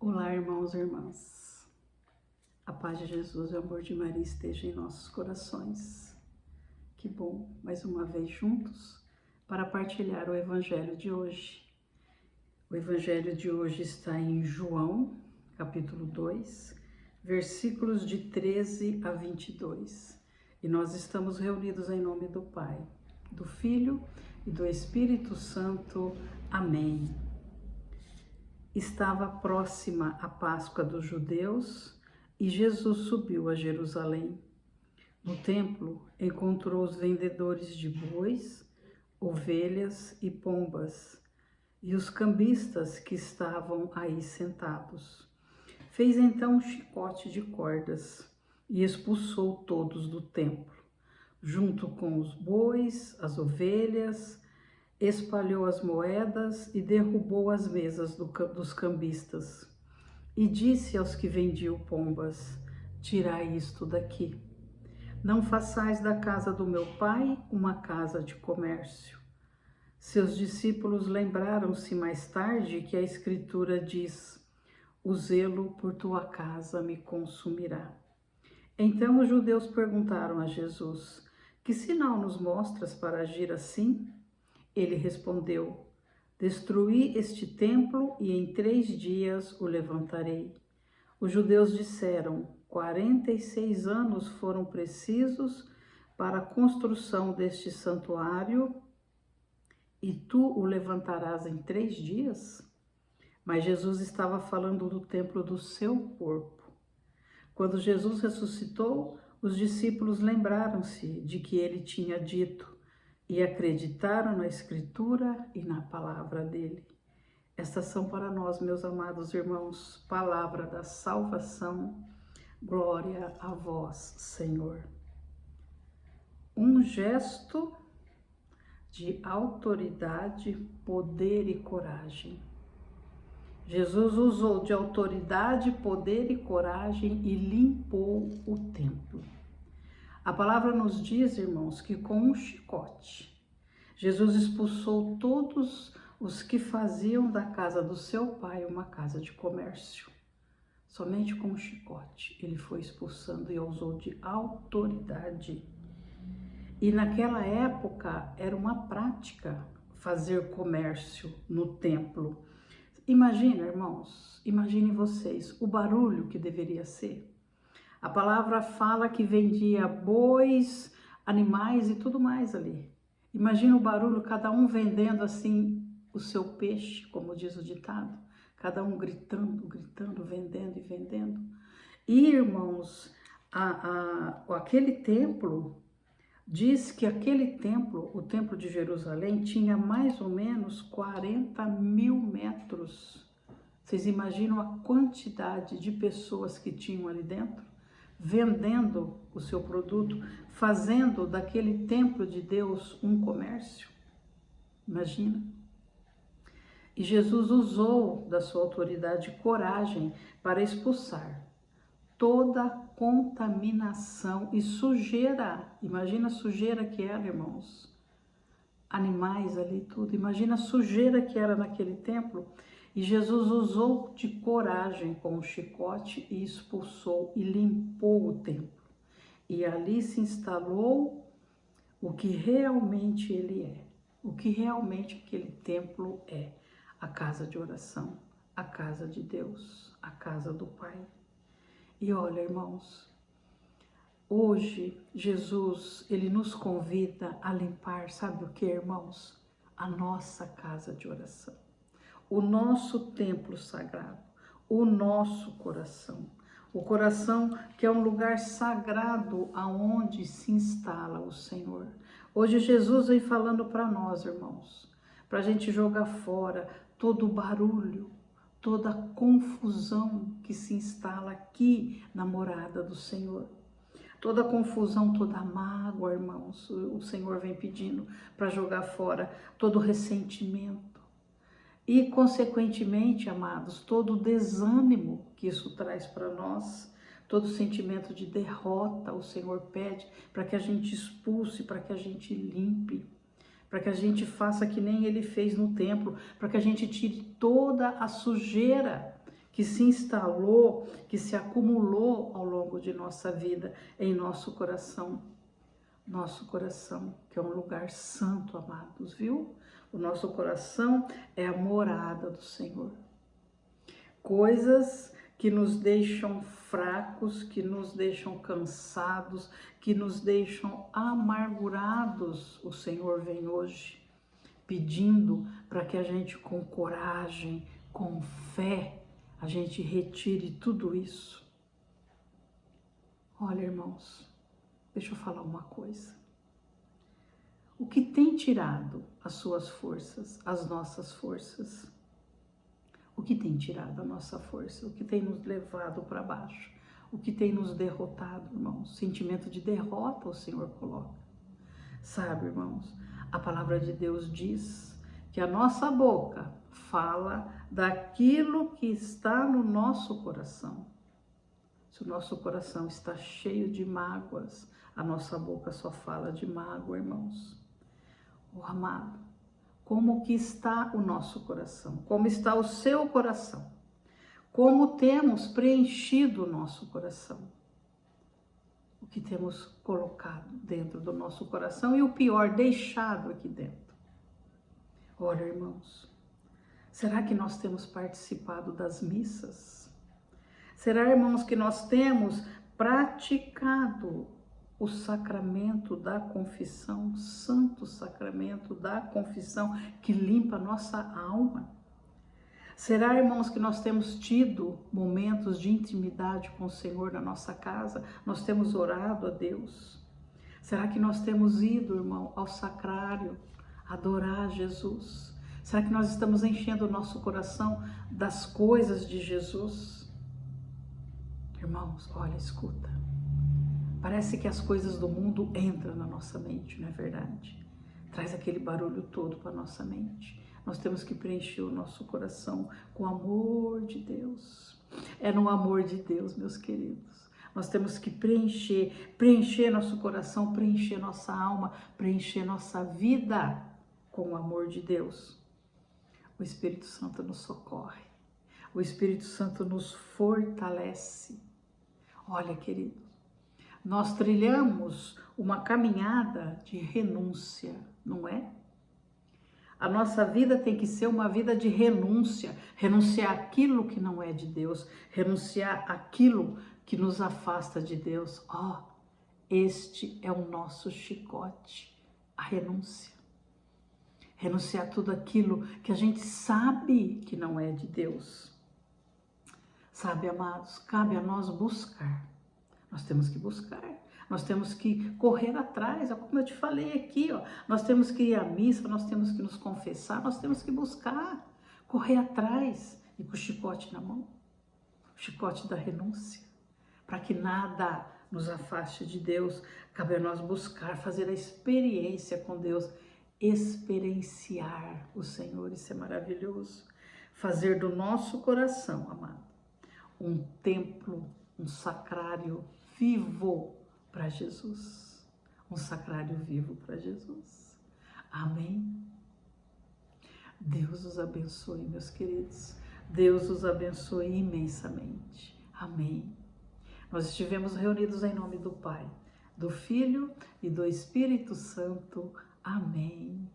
Olá, irmãos e irmãs. A paz de Jesus e o amor de Maria esteja em nossos corações. Que bom, mais uma vez juntos, para partilhar o Evangelho de hoje. O Evangelho de hoje está em João, capítulo 2, versículos de 13 a 22. E nós estamos reunidos em nome do Pai, do Filho e do Espírito Santo. Amém. Estava próxima a Páscoa dos judeus e Jesus subiu a Jerusalém. No templo, encontrou os vendedores de bois, ovelhas e pombas e os cambistas que estavam aí sentados. Fez então um chicote de cordas e expulsou todos do templo, junto com os bois, as ovelhas, espalhou as moedas e derrubou as mesas dos cambistas. E disse aos que vendiam pombas: tirai isto daqui. Não façais da casa do meu pai uma casa de comércio. Seus discípulos lembraram-se mais tarde que a Escritura diz: o zelo por tua casa me consumirá. Então os judeus perguntaram a Jesus: que sinal nos mostras para agir assim? Ele respondeu: destruí este templo e em 3 dias o levantarei. Os judeus disseram: 46 anos foram precisos para a construção deste santuário e tu o levantarás em 3 dias? Mas Jesus estava falando do templo do seu corpo. Quando Jesus ressuscitou, os discípulos lembraram-se de que ele tinha dito e acreditaram na Escritura e na palavra dele. Estas são para nós, meus amados irmãos, palavra da salvação. Glória a vós, Senhor. Um gesto de autoridade, poder e coragem. Jesus usou de autoridade, poder e coragem e limpou o templo. A palavra nos diz, irmãos, que com um chicote, Jesus expulsou todos os que faziam da casa do seu pai uma casa de comércio. Somente com um chicote ele foi expulsando e usou de autoridade. E naquela época era uma prática fazer comércio no templo. Imagina, irmãos, imaginem vocês o barulho que deveria ser. A palavra fala que vendia bois, animais e tudo mais ali. Imagina o barulho, cada um vendendo assim o seu peixe, como diz o ditado. Cada um gritando, gritando, vendendo e vendendo. E, irmãos, aquele templo, diz que aquele templo, o templo de Jerusalém, tinha mais ou menos 40.000 metros. Vocês imaginam a quantidade de pessoas que tinham ali dentro? Vendendo o seu produto, fazendo daquele templo de Deus um comércio. Imagina. E Jesus usou da sua autoridade e coragem para expulsar toda contaminação e sujeira. Imagina a sujeira que era, irmãos. Animais ali, tudo. Imagina a sujeira que era naquele templo. E Jesus usou de coragem com o chicote e expulsou e limpou o templo. E ali se instalou o que realmente ele é, o que realmente aquele templo é: a casa de oração, a casa de Deus, a casa do Pai. E olha, irmãos, hoje Jesus, ele nos convida a limpar, sabe o que, irmãos? A nossa casa de oração. O nosso templo sagrado, o nosso coração. O coração que é um lugar sagrado aonde se instala o Senhor. Hoje Jesus vem falando para nós, irmãos, para a gente jogar fora todo o barulho, toda a confusão que se instala aqui na morada do Senhor. Toda a confusão, toda a mágoa, irmãos, o Senhor vem pedindo para jogar fora todo o ressentimento. E, consequentemente, amados, todo o desânimo que isso traz para nós, todo sentimento de derrota, o Senhor pede para que a gente expulse, para que a gente limpe, para que a gente faça que nem Ele fez no templo, para que a gente tire toda a sujeira que se instalou, que se acumulou ao longo de nossa vida em nosso coração. Nosso coração, que é um lugar santo, amados, viu? O nosso coração é a morada do Senhor. Coisas que nos deixam fracos, que nos deixam cansados, que nos deixam amargurados, o Senhor vem hoje pedindo para que a gente, com coragem, com fé, a gente retire tudo isso. Olha, irmãos, deixa eu falar uma coisa. O que tem tirado as suas forças, as nossas forças? O que tem tirado a nossa força? O que tem nos levado para baixo? O que tem nos derrotado, irmãos? Sentimento de derrota o Senhor coloca. Sabe, irmãos, a palavra de Deus diz que a nossa boca fala daquilo que está no nosso coração. Se o nosso coração está cheio de mágoas, a nossa boca só fala de mágoa, irmãos. Oh, amado, como que está o nosso coração? Como está o seu coração? Como temos preenchido o nosso coração? O que temos colocado dentro do nosso coração e o pior, deixado aqui dentro. Olha, irmãos, será que nós temos participado das missas? Será, irmãos, que nós temos praticado o sacramento da confissão, santo sacramento da confissão que limpa a nossa alma? Será, irmãos, que nós temos tido momentos de intimidade com o Senhor na nossa casa? Nós temos orado a Deus? Será que nós temos ido, irmão, ao sacrário, adorar Jesus? Será que nós estamos enchendo o nosso coração das coisas de Jesus? Irmãos, olha, escuta. Parece que as coisas do mundo entram na nossa mente, não é verdade? Traz aquele barulho todo para a nossa mente. Nós temos que preencher o nosso coração com o amor de Deus. É no amor de Deus, meus queridos. Nós temos que preencher nosso coração, preencher nossa alma, preencher nossa vida com o amor de Deus. O Espírito Santo nos socorre. O Espírito Santo nos fortalece. Olha, queridos, nós trilhamos uma caminhada de renúncia, não é? A nossa vida tem que ser uma vida de renúncia, renunciar àquilo que não é de Deus, renunciar àquilo que nos afasta de Deus. Este é o nosso chicote, a renúncia. Renunciar tudo aquilo que a gente sabe que não é de Deus. Sabe, amados, cabe a nós buscar. Nós temos que buscar. Nós temos que correr atrás, como eu te falei aqui, nós temos que ir à missa, nós temos que nos confessar, nós temos que buscar, correr atrás e com o chicote na mão, o chicote da renúncia, para que nada nos afaste de Deus. Cabe a nós buscar, fazer a experiência com Deus, experienciar o Senhor, isso é maravilhoso. Fazer do nosso coração, amado, um templo, um sacrário vivo para Jesus, um sacrário vivo para Jesus. Amém? Deus os abençoe, meus queridos. Deus os abençoe imensamente. Amém. Nós estivemos reunidos em nome do Pai, do Filho e do Espírito Santo. Amém.